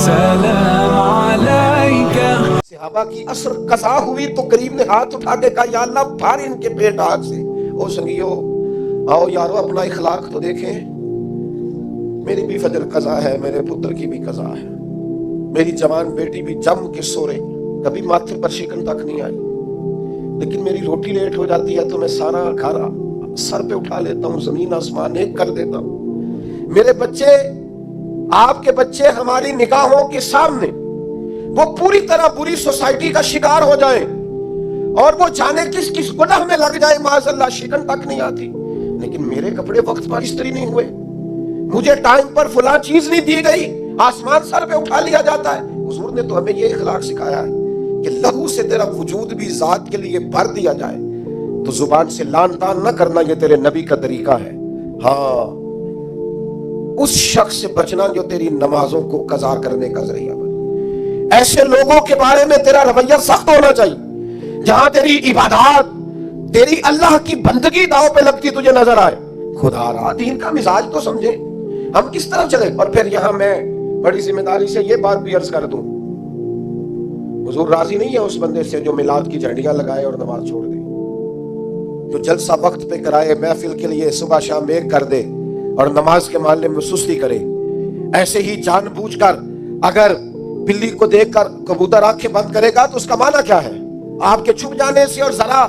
सलाम अलैका। सहाबा की असर कज़ा हुई तो करीम ने हाथ उठा के कहा, या अल्लाह भर इनके पेट आग से। ओ संगियो, आओ यारो अपना इखलाक तो देखें। मेरी भी फजर कज़ा है, मेरे पुत्र की भी कज़ा है। मेरी जवान बेटी भी जम के सो रही, कभी माथे पर शिकन तक नहीं आई, लेकिन मेरी रोटी लेट हो जाती है तो मैं सारा घर सर पे उठा लेता हूँ, जमीन आसमान एक कर देता हूँ। मेरे बच्चे, आपके बच्चे हमारी निगाहों के सामने वो पूरी तरह बुरी सोसाइटी का शिकार हो जाए और वो जाने किस किस गुनाह में लग जाए, माज़अल्लाह शिकन तक नहीं आती, लेकिन मेरे कपड़े वक्त पर इस्त्री नहीं हुए, मुझे टाइम पर फुला चीज नहीं दी गई, आसमान सर पे उठा लिया जाता है। हुजूर ने तो हमें ये इखलाक सिखाया है कि लहू से तेरा वजूद भी जात के लिए भर दिया जाए तो जुबान से लान तान न करना, ये तेरे नबी का तरीका है। हाँ, उस शख्स से बचना जो तेरी नमाजों को कज़ा करने का जरिया बने। ऐसे लोगों के बारे में तेरा रवैया सख्त होना चाहिए जहां तेरी इबादत, तेरी अल्लाह की बंदगी दाव पे लगती तुझे नजर आए। खुदा रा दीन का मिजाज तो समझे, हम किस तरफ चले। और फिर यहां मैं बड़ी जिम्मेदारी से ये बात भी अर्ज कर दूं, हुजूर राजी नहीं है उस बंदे से जो मिलाद की झंडियां लगाए और नमाज छोड़ दे, जो जलसा वक्त पे कराए, महफिल के लिए सुबह शाम एक कर दे और नमाज के मामले में सुस्ती करे। ऐसे ही जानबूझकर अगर बिल्ली को देखकर कबूतर आंखें बंद करेगा तो उसका माना क्या है? आपके छुप जाने से और जरा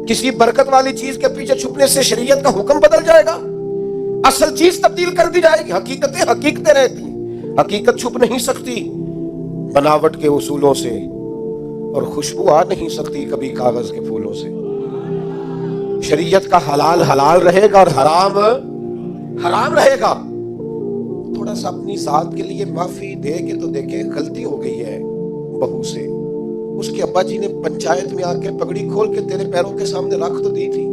किसी बरकत वाली चीज के पीछे छुपने से शरीयत का हुक्म बदल जाएगा, असल चीज तब्दील कर दी जाएगी। हकीकतें हकीकतें रहती हैं, हकीकत छुप नहीं सकती बनावट के उसूलों से, और खुशबू आ नहीं सकती कभी कागज के फूलों से। शरीयत का हलाल हलाल रहेगा और हराम हराम रहेगा। थोड़ा सा अपनी जात के लिए माफी दे के तो देखे, गलती हो गई है बहू से, उसके अब्बा जी ने पंचायत में आके पगड़ी खोल के तेरे पैरों के सामने रख तो दी थी,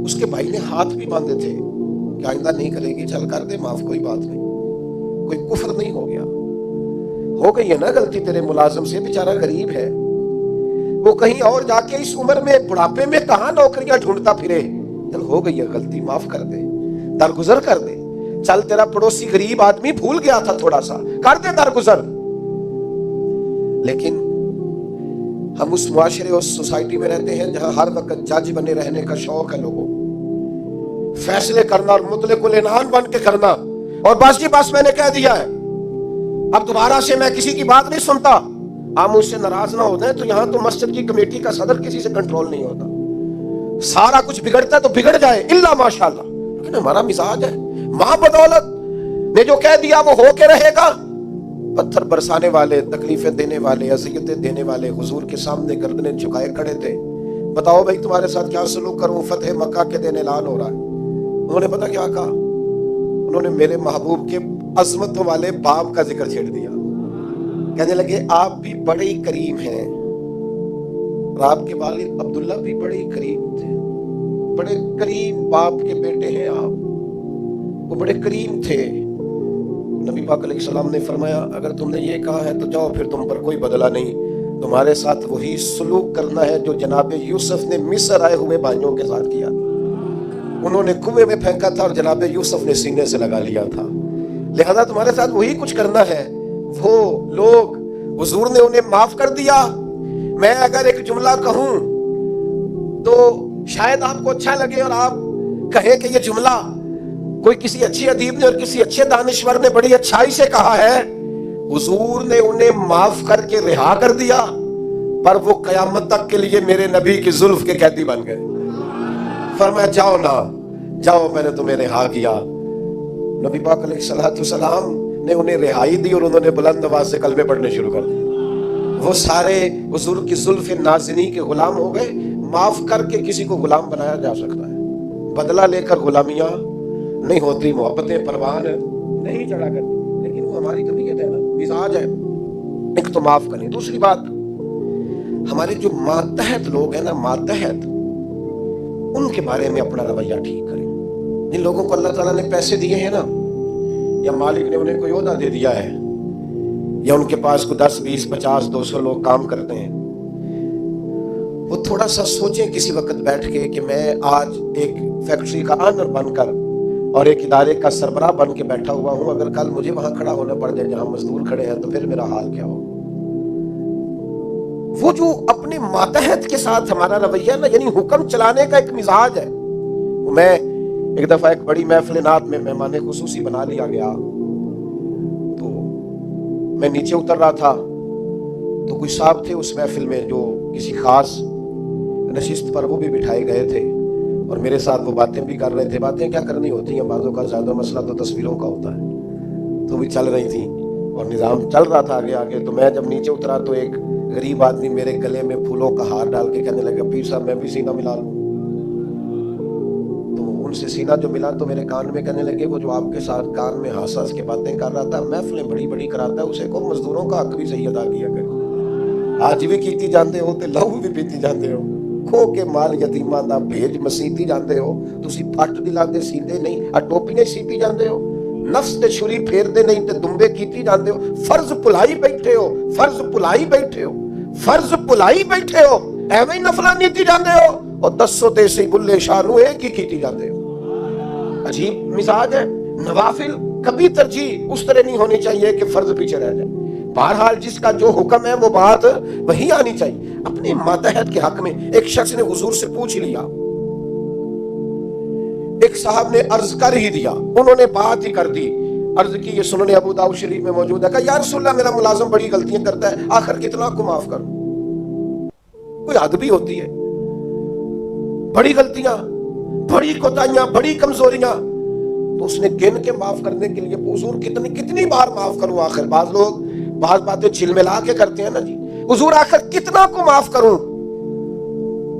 उसके भाई ने हाथ भी बांधे थे कि आइंदा नहीं करेगी, चल कर दे माफ, कोई बात नहीं, कोई कुफ्र नहीं हो गया। हो गई है ना गलती तेरे मुलाजिम से, बेचारा गरीब है, वो कहीं और जाके इस उम्र में बुढ़ापे में कहां नौकरियां ढूंढता फिरे। चल हो गई है गलती, माफ कर दे, दरगुजर कर दे। चल तेरा पड़ोसी गरीब आदमी भूल गया था, थोड़ा सा कर दे दरगुजर। लेकिन हम उस मुआशरे, उस सोसाइटी में रहते हैं जहां हर वक्त जज बने रहने का शौक है लोगों, फैसले करना और मुतलकुल इनान बन के करना, और बस जी बस मैंने कह दिया है, अब दोबारा से मैं किसी की बात नहीं सुनता। आप मुझसे नाराज ना होते हैं तो यहाँ तो मस्जिद की कमेटी का सदर किसी से कंट्रोल नहीं होता, सारा कुछ बिगड़ता है तो बिगड़ जाए, इल्ला माशाल्लाह। लेकिन हमारा मिजाज है, मां बदौलत ने जो कह दिया वो होके रहेगा। पत्थर बरसाने वाले, तकलीफें देने वाले, अज़ियतें देने वाले हुजूर के सामने गर्दनें झुकाए खड़े थे। बताओ भाई तुम्हारे साथ क्या सलूक करूं, फतेह मक्का के दिन ऐलान हो रहा है। उन्होंने पता क्या कहा? उन्होंने मेरे महबूब के अजमतों वाले बाप का जिक्र छेड़ दिया। कहने लगे आप भी बड़े ही करीम हैं, और आपके वालिद अब्दुल्ला भी बड़े ही करीम थे, बड़े करीम बाप के बेटे हैं आप, वो बड़े करीम थे। नबी पाक अलैहिस्सलाम ने फरमाया अगर तुमने ये कहा है तो जाओ, फिर तुम पर कोई बदला नहीं, तुम्हारे साथ वही सलूक करना है जो जनाब यूसुफ ने मिस्र आए हुए भाइयों के साथ किया। उन्होंने कुएं में फेंका था और जनाब यूसुफ ने सीने से लगा लिया था, लिहाजा तुम्हारे साथ वही कुछ करना है। वो लोग, हुजूर ने उन्हें माफ कर दिया। मैं अगर एक जुमला कहूं तो शायद आपको अच्छा लगे और आप कहें कि ये जुमला कोई किसी अच्छी अदीब ने और किसी अच्छे दानिश्वर ने बड़ी अच्छाई से कहा है। हुजूर ने उन्हें माफ करके रिहा कर दिया, पर वो कयामत तक के लिए मेरे नबी की जुल्फ के कैदी बन गए। फरमाया जाओ ना जाओ, मैंने तुम्हें रिहा किया। नबी पाक अलैहिस्सलाम ने उन्हें रिहाई दी और उन्होंने बुलंद आवाज से कलमे पढ़ने शुरू कर दिए। वो सारे हुजूर की जुल्फ नाज़िनी के गुलाम हो गए। माफ करके किसी को गुलाम बनाया जा सकता है, बदला लेकर गुलामियां नहीं होती, मोहब्बतें परवान नहीं चढ़ा करती, लेकिन वो हमारी तबीयत है ना, मिजाज है। एक तो माफ करें। दूसरी बात, हमारे जो मातहत लोग हैं ना, मातहत, उनके बारे में अपना रवैया ठीक करें। जिन लोगों को अल्लाह ताला ने पैसे दिए हैं ना, या मालिक ने उन्हें कोई ओहदा दे दिया है, या उनके पास को 10, 20, 50, 200 लोग काम करते हैं, वो थोड़ा सा सोचें किसी वक्त बैठ के कि मैं आज एक फैक्ट्री का ऑनर बनकर اور ایک ادارے کا سربراہ بن کے بیٹھا ہوا ہوں. اگر کل مجھے وہاں کھڑا ہونا پڑ جائے جہاں مزدور کھڑے ہیں تو پھر میرا حال کیا ہو. وہ جو اپنے ماتحت کے ساتھ ہمارا رویہ نا، یعنی حکم چلانے کا ایک مزاج ہے. میں ایک دفعہ ایک بڑی محفل نعت میں مہمان خصوصی بنا لیا گیا، تو میں نیچے اتر رہا تھا تو کوئی صاحب تھے اس محفل میں جو کسی خاص نشست پر وہ بھی بٹھائے گئے تھے اور میرے ساتھ وہ باتیں بھی کر رہے تھے. باتیں کیا کرنی ہوتی ہیں، بعضوں کا زیادہ مسئلہ تو تصویروں کا ہوتا ہے، تو بھی چل رہی تھی اور نظام چل رہا تھا آگے آگے. تو میں جب نیچے اترا تو ایک غریب آدمی میرے گلے میں پھولوں کا ہار ڈال کے کہنے لگا پیر صاحب میں بھی سینہ ملا لوں. تو ان سے سینہ جو ملا تو میرے کان میں کہنے لگے وہ جو آپ کے ساتھ کان میں ہنس ہنس کے باتیں کر رہا تھا، محفلیں بڑی بڑی کراتا ہے، اسے کو مزدوروں کا حق بھی صحیح ادا کیا کرے. آج بھی کیتی جاندے ہو تے لہو بھی پیتی جاندے ہو، کھو کے مال یتیماں دا بھیج مسیتی جاندے ہو. تسی پٹ دلاندے سیندے نہیں، ٹوپیاں سیتی جاندے ہو، نفس تے چھری پھیر دے نہیں تے دمبے کیتی جاندے ہو. فرض بھلائی بیٹھے ہو، فرض بھلائی بیٹھے ہو، فرض بھلائی بیٹھے ہو، ایویں نفلاں نیتی جاندے ہو اور دسو تے سی بلے شانو ایک ہی کیتی جاندے ہو. عجیب مزاج ہے. نوافل کبھی ترجیح اس طرح نہیں ہونی چاہیے کہ فرض پیچھے رہ جائے. بہرحال جس کا جو حکم ہے وہ بات وہی آنی چاہیے. اپنے ماتحت کے حق میں ایک شخص نے حضور سے پوچھ لیا، ایک صاحب نے عرض کر ہی دیا، انہوں نے بات ہی کر دی. عرض کی، یہ سنن ابو داؤد شریف میں موجود ہے، کہ یا رسول اللہ میرا ملازم بڑی غلطیاں کرتا ہے، آخر کتنا کو معاف کروں. کوئی حد بھی ہوتی ہے، بڑی غلطیاں، بڑی کوتاہیاں، بڑی کمزوریاں. تو اس نے گن کے معاف کرنے کے لیے حضور کتنی بار معاف کروں. آخر بعض لوگ بعض باتیں چھل ملا کے کرتے ہیں نا جی، حضور آخر کتنا کو معاف کروں.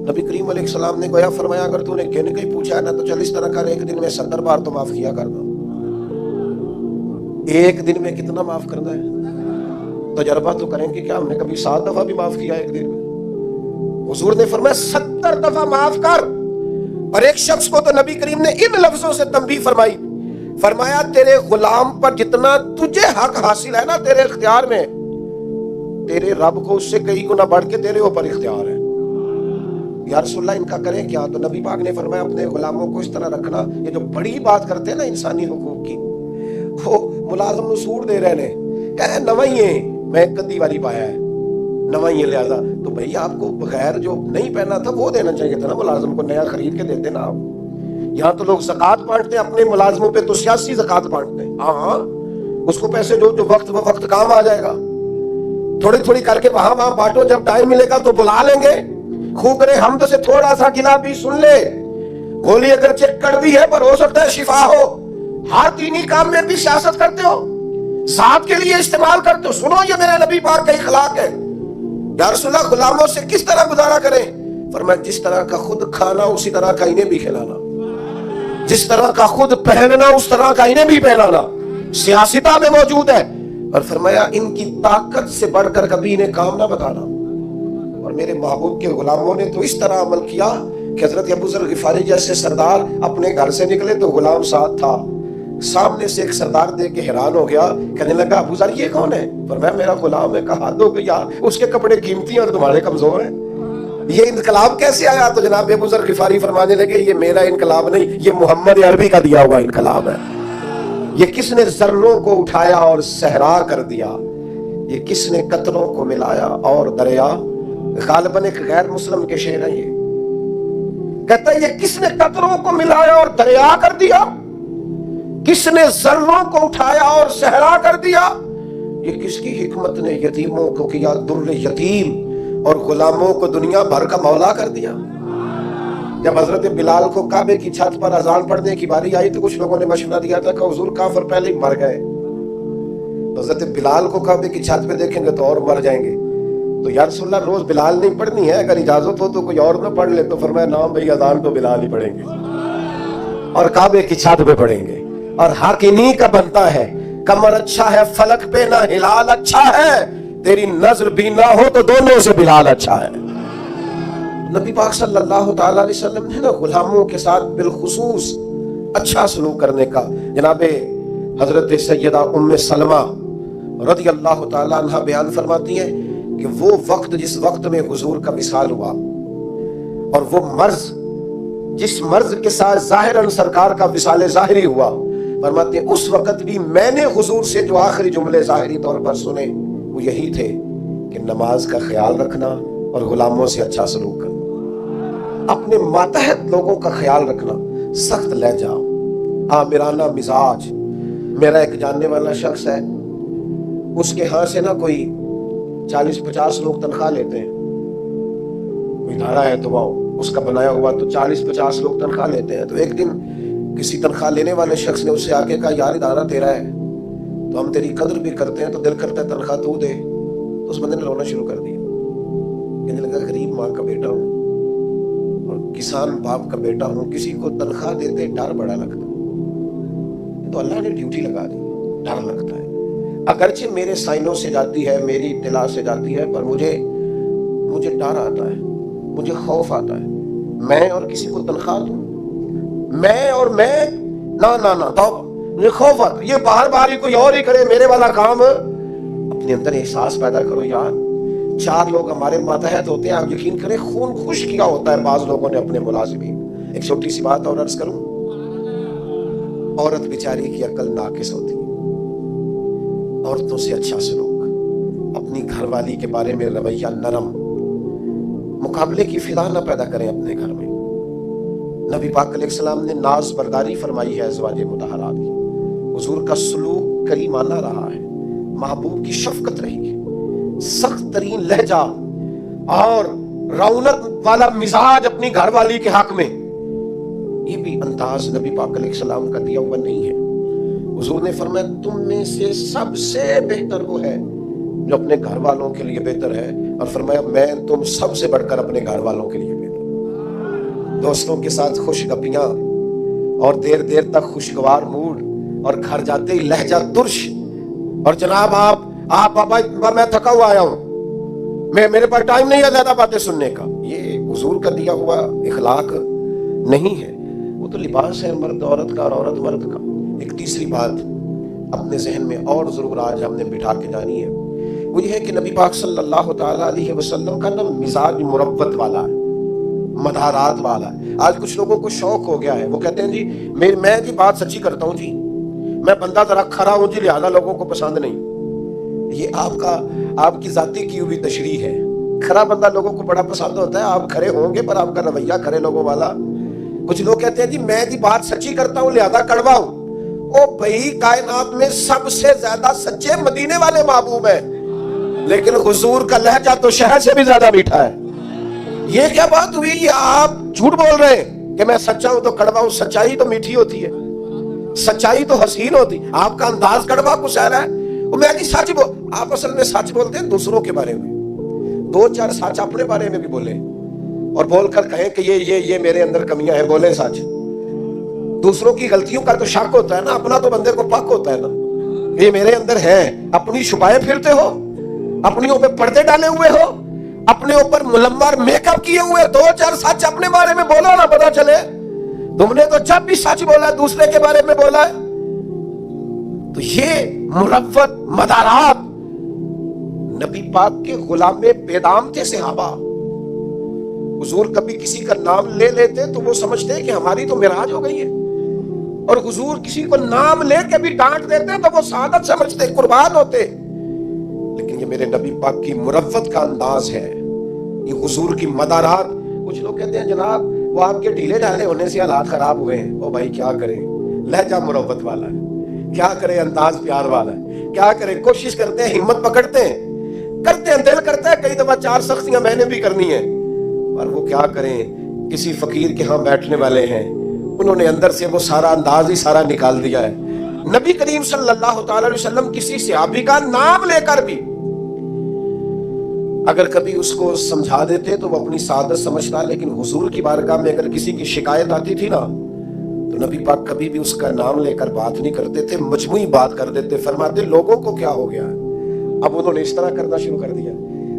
نبی کریم علیہ السلام نے گویا فرمایا اگر تو نے گن کے پوچھا ہے نا تو چل اس طرح کر، ایک دن میں 70 بار تو معاف کیا کرنا. ایک دن میں کتنا معاف کرنا ہے؟ تجربہ تو کریں کہ کیا ہم نے کبھی 7 دفعہ بھی معاف کیا ایک دن میں؟ حضور نے فرمایا 70 دفعہ معاف کر. اور ایک شخص کو تو نبی کریم نے ان لفظوں سے تنبیہ فرمائی، فرمایا تیرے غلام پر جتنا تجھے حق حاصل ہے نا تیرے اختیار میں، تیرے رب کو اس سے کئی گنا بڑھ کے تیرے اوپر اختیار ہے. یا رسول اللہ ان کا کریں کیا؟ تو نبی پاک نے فرمایا اپنے غلاموں کو اس طرح رکھنا. یہ جو بڑی بات کرتے ہیں نا انسانی حقوق کی، وہ ملازم نو سوٹ دے رہے ہیں، کہہ رہے نوئی ہے میں کدی والی پایا ہے نوئی ہے، لہذا تو بھئی آپ کو بغیر جو نہیں پہنا تھا وہ دینا چاہیے تھا نا، ملازم کو نیا خرید کے دیتے نا آپ. یہاں تو لوگ زکوٰۃ بانٹتے ہیں اپنے ملازموں پہ، تو سیاسی زکوٰۃ بانٹتے ہیں. ہاں اس کو پیسے جو وقت کام آ جائے گا، تھوڑی تھوڑی کر کے وہاں بانٹو، جب ٹائم ملے گا تو بلا لیں گے. خوب کرے حمد سے تھوڑا سا گلا بھی سن لے، گولی اگرچہ کڑوی ہے پر ہو سکتا ہے شفا ہو. ہر دینی کام میں بھی سیاست کرتے ہو، ذات کے لیے استعمال کرتے ہو. سنو یہ میرے نبی پاک کا اخلاق ہے. یا رسول اللہ غلاموں سے کس طرح گزارا کریں؟ فرمایا جس طرح کا خود کھانا اسی طرح کا انہیں بھی کھلانا، جس طرح کا خود پہننا اس طرح کا انہیں بھی پہنانا. سیاستہ میں موجود ہے. اور فرمایا ان کی طاقت سے بڑھ کر کبھی انہیں کام نہ بتانا. اور میرے محبوب کے غلاموں نے تو اس طرح عمل کیا کہ حضرت ابو ذر غفاری جیسے سردار اپنے گھر سے نکلے تو غلام ساتھ تھا. سامنے سے ایک سردار دیکھ کے حیران ہو گیا، کہنے لگا ابو ذر یہ کون ہے؟ فرمایا میرا غلام ہے. کہا دو کہ یار اس کے کپڑے قیمتی ہیں اور تمہارے کمزور ہیں، یہ انقلاب کیسے آیا؟ تو جناب ابو ذر غفاری فرمانے لگے یہ میرا انقلاب نہیں، یہ محمد عربی کا دیا ہوا انقلاب ہے. یہ کس نے ذروں کو اٹھایا اور صحرا کر دیا، یہ کس نے قطروں کو ملایا اور دریا. غالباً ایک غیر مسلم کے شعر ہیں، یہ کہتا ہے یہ کس نے قطروں کو ملایا اور دریا کر دیا، کس نے ذروں کو اٹھایا اور صحرا کر دیا، یہ کس کی حکمت نے یتیموں کو کیا در یتیم اور غلاموں کو دنیا بھر کا مولا کر دیا. جب حضرت بلال کو کعبے کی چھت پر اذان پڑھنے کی باری آئی تو کچھ لوگوں نے مشورہ دیا تھا کہ حضور کافر پہلے ہی مر گئے، حضرت بلال کو کعبے کی چھت پہ دیکھیں گے تو اور مر جائیں گے. تو یا رسول اللہ روز بلال نہیں پڑھنی ہے، اگر اجازت ہو تو کوئی اور نہ پڑھ لے. تو فرمایا نام بھئی اذان تو بلال ہی پڑھیں گے اور کعبے کی چھت پہ پڑھیں گے. اور حق انہی کا بنتا ہے. کمر اچھا ہے فلک پہ نہ ہلال اچھا ہے، تیری نظر بھی نہ ہو تو دونوں سے بلال اچھا ہے. نبی پاک صلی اللہ تعالی علیہ وسلم نے نا غلاموں کے ساتھ بالخصوص اچھا سلوک کرنے کا. جناب حضرت سیدہ ام سلمہ رضی اللہ تعالی عنہ بیان فرماتی ہیں کہ وہ وقت جس وقت میں حضور کا وصال ہوا اور وہ مرض जिस मर्ज के साथ ज़ाहिरन सरकार का विसाल ज़ाहिरी हुआ, फरमाते हैं उस वक्त भी मैंने हुजूर से जो आखिरी जुमले ज़ाहिरी तौर पर सुने वो यही थे कि नमाज का ख्याल रखना और गुलामों से अच्छा सलूक करना, अपने मातहत लोगों का ख्याल रखना, सख्त लहजा, आमिराना मिजाज। मेरा एक जानने वाला शख्स है, उसके यहाँ से ना कोई 40-50 लोग तनख्वाह लेते हैं, कोई इदारा है तो वो उसका बनाया हुआ, तो 40-50 लोग तनख्वाह लेते हैं। तो एक दिन किसी तनख्वाह लेने वाले शख्स ने उससे आके कहा, यार इदारा तेरा है तो हम तेरी कदर भी करते हैं, तो दिल करता है तनख्वाह तू दे। तो उस बंदे ने रोना शुरू कर दिया, कहने लगा गरीब माँ का बेटा हूँ और किसान बाप का बेटा हूँ, किसी को तनख्वाह देते डर बड़ा लगता है, तो अल्लाह ने ड्यूटी लगा दी, डर लगता है। अगरचे मेरे साइनों से जाती है, मेरी इत्तला से जाती है, पर मुझे डर आता है, मुझे खौफ आता है। मैं और किसी को तनख्वाह दूं, मैं ना तो मुझे खौफ आता है। ये बाहर ही कोई और ही करे मेरे वाला काम। अपने अंदर एहसास पैदा करो, यार 4 लोग हमारे मातहत होते हैं, आप यकीन करें खून खुश किया होता है बाज लोगों ने अपने मुलाजिमीन। एक छोटी सी बात और अर्ज करूं, औरत बेचारी की अकल नाकिस होती है, औरतों से अच्छा सलूक, अपनी घरवाली के बारे में रवैया नरम, मुकाबले की फिजा न पैदा करें अपने घर में। नबी पाक अलैहिस्सलाम ने नाज बरदारी फरमाई है अज़वाजे मुतहरात की, हुजूर का सलूक करीमाना रहा है, महबूब की शफकत रही है, सख्त तरीन लहजा और रौनक वाला मिजाज अपनी घरवाली के हक में, ये भी अंदाज नबी पाक अलैहिस्सलाम का दिया हुआ नहीं है। हुजूर ने फरमाया तुम में से सबसे बेहतर वो है जो अपने घर वालों के लिए बेहतर है, और फरमाया मैं तुम सबसे बढ़कर अपने घर वालों के लिए बेहतर। दोस्तों के साथ खुश गपियां और देर देर तक खुशगवार मूड, और घर जाते ही लहजा तुर्श, और जनाब आप बाबा मैं थका हुआ आया हूं, मेरे पास टाइम नहीं है ज्यादा बातें सुनने का। ये हुजूर का दिया हुआ इखलाक नहीं है, वो तो लिबास है मर्द औरत का और औरत मर्द का। एक तीसरी बात अपने जहन में और जरूर आज हमने बिठा के जानी है, वो ये है कि नबी पाक सल्लल्लाहु ताला अलैहि वसल्लम का ना मिजाज मुरव्वत वाला है, मधारात वाला है। आज कुछ लोगों को शौक हो गया है, वो कहते हैं जी मैं जी बात सच्ची करता हूँ जी, मैं बंदा जरा खरा हूँ जी, लिहाजा लोगों को पसंद नहीं। ये आपकी जाती की हुई तशरीह है। खरा बंदा लोगों को बड़ा पसंद होता है, आप खरे होंगे पर आपका रवैया खरे लोगों वाला। कुछ लोग कहते हैं जी मैं जी बात सच्ची करता हूँ लिहाजा कड़वा हूँ। ओ भाई, कायनात में सबसे ज्यादा सच्चे मदीने वाले महबूब है, लेकिन हुजूर का लहजा तो शहर से भी ज्यादा मीठा है। ये क्या बात हुई, ये आप झूठ बोल रहे हैं कि मैं सच्चा हूं तो कड़वा हूं। सच्चाई तो मीठी होती है, सच्चाई तो हसीन होती। आपका अंदाज कड़वा कुछ आ रहा है। मैं जी सच बोल, आप असल में सच बोलते हैं दूसरों के बारे में, 2-4 सच अपने बारे में भी बोले और बोलकर कहें कि ये मेरे अंदर कमियां हैं, बोले सच। दूसरों की गलतियों का तो शक होता है ना, अपना तो बंदे को पक होता है ना, ये मेरे अंदर है। अपनी छुपाए फिरते हो, अपने ऊपर पर्दे डाले हुए हो, अपने ऊपर मुलम्मर मेकअप किए हुए, 2-4 सच अपने बारे में बोलो ना, पता चले तुमने तो जब भी सच बोला है दूसरे के बारे में बोला है। तो ये मुरव्वत मदारात नबी पाक के गुलाम बेदाम थे सहाबा। हुजूर कभी किसी का नाम ले लेते तो वो समझते कि हमारी तो मिराज हो गई है, और हुजूर किसी को नाम लेके भी डांट देते तो वो सादत समझते, कुर्बान होते। लेकिन ये मेरे नबी पाक की मुरव्वत का अंदाज है, ये हुजूर की मदारात। कुछ लोग कहते हैं जनाब वो आपके ढीले ढाले होने से हालात खराब हुए हैं। ओ भाई क्या करें, लहजा मुरव्वत वाला है, क्या करें अंदाज प्यार वाला है, क्या करें कोशिश करते हैं, हिम्मत पकड़ते हैं, दिल करता है कई दफा 4 सख्तियां मैंने भी करनी है, और वो क्या करें, किसी फकीर के यहाँ बैठने वाले हैं, उन्होंने अंदर से वो सारा अंदाज ही सारा निकाल दिया है। नबी करीम सल्लल्लाहु अलैहि वसल्लम किसी सहाबी का नाम लेकर भी अगर कभी उसको समझा देते तो वो अपनी सादत समझता, लेकिन हुजूर की बारगाह में अगर किसी की शिकायत आती थी ना, तो नबी पाक कभी भी उसका नाम लेकर बात नहीं करते थे, मजमूई बात कर देते। फरमाते लोगों को क्या हो गया, अब उन्होंने इस तरह करना शुरू कर दिया।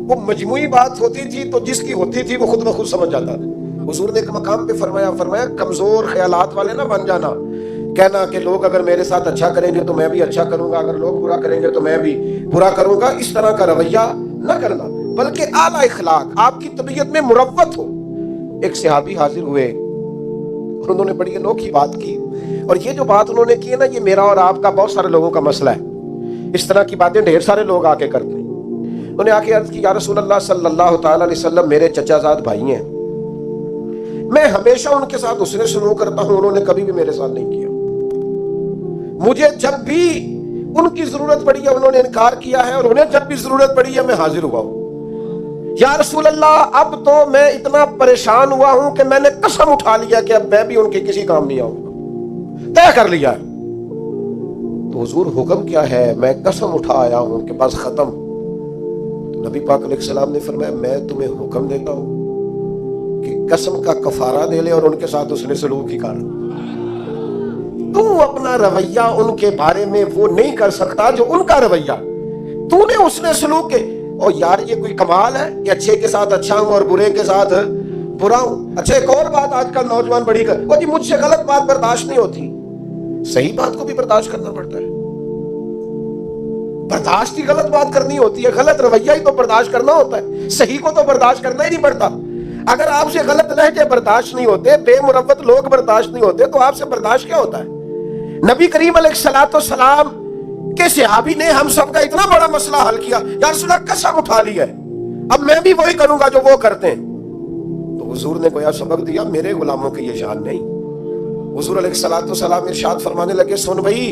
वो मजमूई बात होती थी तो जिसकी होती थी वो खुद ब खुद समझ जाता था। हुजूर ने एक मकाम पे फरमाया कमजोर ख्यालात वाले ना बन जाना, कहना कि लोग अगर मेरे साथ अच्छा करेंगे तो मैं भी अच्छा करूंगा, अगर लोग बुरा करेंगे तो मैं भी बुरा करूंगा, इस तरह का रवैया न करना, बल्कि आला इखलाक, आपकी तबीयत में मुरव्वत हो। एक सहाबी हाजिर हुए انہوں نے بڑی انوکھی بات کی، اور یہ جو بات انہوں نے کی ہے نا، یہ میرا اور آپ کا بہت سارے لوگوں کا مسئلہ ہے۔ اس طرح کی باتیں ڈھیر سارے لوگ آ کے کرتے ہیں۔ انہوں نے آ کے عرض کی، یا رسول اللہ صلی اللہ تعالی علیہ وسلم، میرے چچا زاد بھائی ہیں، میں ہمیشہ ان کے ساتھ حسن سلوک کرتا ہوں، انہوں نے کبھی بھی میرے ساتھ نہیں کیا۔ مجھے جب بھی ان کی ضرورت پڑی ہے انہوں نے انکار کیا ہے، اور انہیں جب بھی ضرورت پڑی ہے میں حاضر ہوا ہوں۔ یا رسول اللہ، اب تو میں اتنا پریشان ہوا ہوں کہ میں نے قسم اٹھا لیا کہ اب میں بھی ان کے کسی کام نہیں آؤں گا، طے کر لیا ہے۔ تو حضور حکم کیا ہے؟ میں قسم اٹھا آیا ہوں کہ بس ختم۔ نبی پاک علیہ السلام نے فرمایا، میں تمہیں حکم دیتا ہوں کہ قسم کا کفارہ دے لے اور ان کے ساتھ اس نے سلوک ہی کر۔ تو اپنا رویہ ان کے بارے میں وہ نہیں کر سکتا جو ان کا رویہ، تو نے اس نے سلوک کے۔ اور یار یہ کوئی کمال ہے کہ اچھے کے ساتھ اچھا ہوں اور برے کے ساتھ برا ہوں؟ اچھا ایک اور بات آج کل نوجوان بڑی کر، وہ جی مجھ سے غلط بات برداشت نہیں ہوتی۔ صحیح بات کو بھی برداشت کرنا پڑتا ہے، برداشت ہی غلط بات کرنی ہوتی ہے، غلط رویہ ہی تو برداشت کرنا ہوتا ہے، صحیح کو تو برداشت کرنا ہی نہیں پڑتا۔ اگر آپ سے غلط لہجے برداشت نہیں ہوتے، بے مروت لوگ برداشت نہیں ہوتے، تو آپ سے برداشت کیا ہوتا ہے؟ نبی کریم علیہ الصلوۃ والسلام کہ صحابی نے ہم سب کا اتنا بڑا مسئلہ حل کیا، یا رسول اللہ قسم اٹھا لی ہے اب میں بھی وہی کروں گا جو وہ کرتے ہیں۔ تو حضور نے گویا سبق دیا، میرے غلاموں کی یہ شان نہیں۔ حضور علیہ الصلوۃ والسلام ارشاد فرمانے لگے، سن بھائی،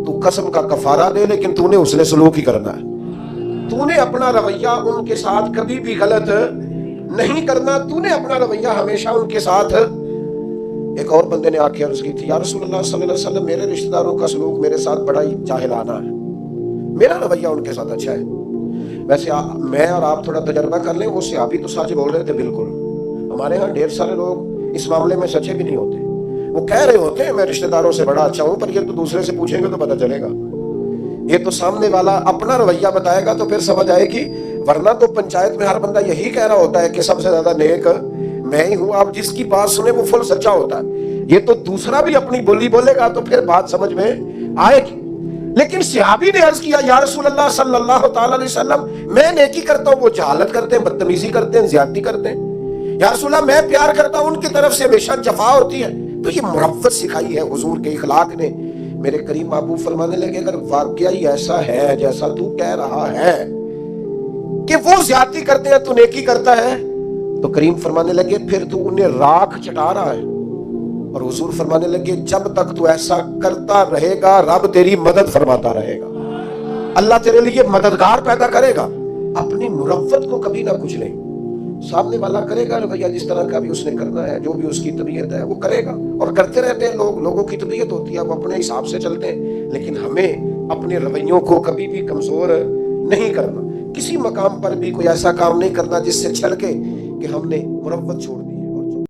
تو قسم کا کفارہ دے، لیکن تو نے اس نے سلوک ہی کرنا ہے۔ تو نے اپنا رویہ ان کے ساتھ کبھی بھی غلط نہیں کرنا، تو نے اپنا رویہ ہمیشہ ان کے ساتھ۔ ایک اور بندے نے آ کے عرض کی تھی، یا رسول اللہ صلی اللہ علیہ وسلم، میرے رشتہ داروں کا سلوک میرے ساتھ بڑا ہی جاہلانہ ہے، میرا رویہ ان کے ساتھ اچھا ہے۔ ویسے میں اور آپ تھوڑا تجربہ کر لیں، وہ صحابی تو سچ بول رہے تھے بالکل۔ ہمارے ہاں ڈھیر سارے لوگ اس معاملے میں سچے بھی نہیں ہوتے، وہ کہہ رہے ہوتے ہیں میں رشتہ داروں سے بڑا اچھا ہوں، پر یہ تو دوسرے سے پوچھیں گے تو پتہ چلے گا، یہ تو سامنے والا اپنا رویہ بتائے گا تو پھر سمجھ آئے گی، ورنہ تو پنچایت میں ہر بندہ یہی کہہ رہا ہوتا ہے کہ سب سے زیادہ نیک میں ہی ہوں۔ آپ جس کی بات سنیں وہ فل سچا ہوتا ہے، یہ تو دوسرا بھی اپنی بولی بولے گا تو پھر بات سمجھ میں آئے گی۔ لیکن صحابی نے عرض کیا، یا رسول اللہ صلی اللہ تعالی علیہ وسلم، میں نیکی کرتا ہوں، وہ جہالت کرتے ہیں، بدتمیزی کرتے ہیں، زیادتی کرتے ہیں۔ یا رسول اللہ، میں پیار کرتا ہوں، ان کی طرف سے ہمیشہ جفا ہوتی ہے۔ تو یہ مروت سکھائی ہے حضور کے اخلاق نے۔ میرے کریم محبوب فرمانے لگے، اگر واقعی ایسا ہے جیسا تو کہہ رہا ہے کہ وہ زیادتی کرتے ہیں تو نیکی کرتا ہے، تو کریم فرمانے لگے پھر تو انہیں راکھ چٹا رہا ہے۔ اور حضور فرمانے لگے، جب تک تو ایسا کرتا رہے گا رب تیری مدد فرماتا رہے گا، اللہ تیرے لیے مددگار پیدا کرے گا۔ اپنی مروت کو کبھی نہ کچلیں، سامنے والا کرے گا رویہ جس طرح کا بھی اس نے کرنا ہے، جو بھی اس کی طبیعت ہے وہ کرے گا، اور کرتے رہتے ہیں لوگ، لوگوں کی طبیعت ہوتی ہے، وہ اپنے حساب سے چلتے ہیں، لیکن ہمیں اپنے رویوں کو کبھی بھی کمزور نہیں کرنا، کسی مقام پر بھی کوئی ایسا کام نہیں کرنا جس سے چھل کے کہ ہم نے مروت چھوڑ دی۔